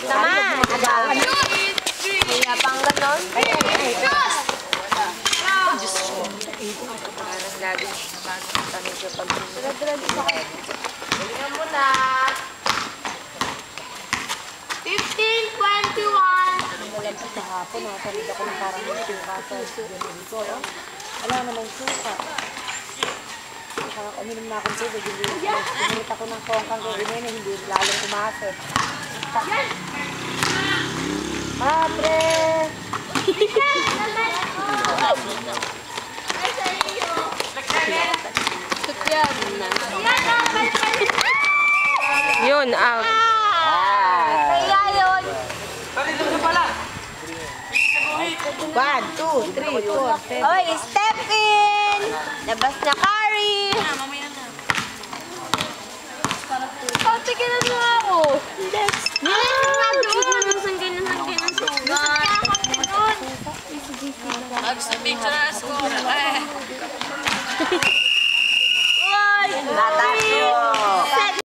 Naman! Kaya pang ganon? Diyos ko. Parang laging tanong siya pag Galingan mo na. 15:21. Nalampas na hapon, nakasalit ako ng parang may suka sa dito. Wala namang suka. Uminom na akong tubig, Pinunit ako ng kongkang kay Inene, hindi lalong kumasip. Padre! Yun, out. Kaya yun. 1, 2, 3, 4, 7. Oy, step in! Labas na Kari! Patikin na nga ako. Let's go! Mag-picture na ako. Uy! Bata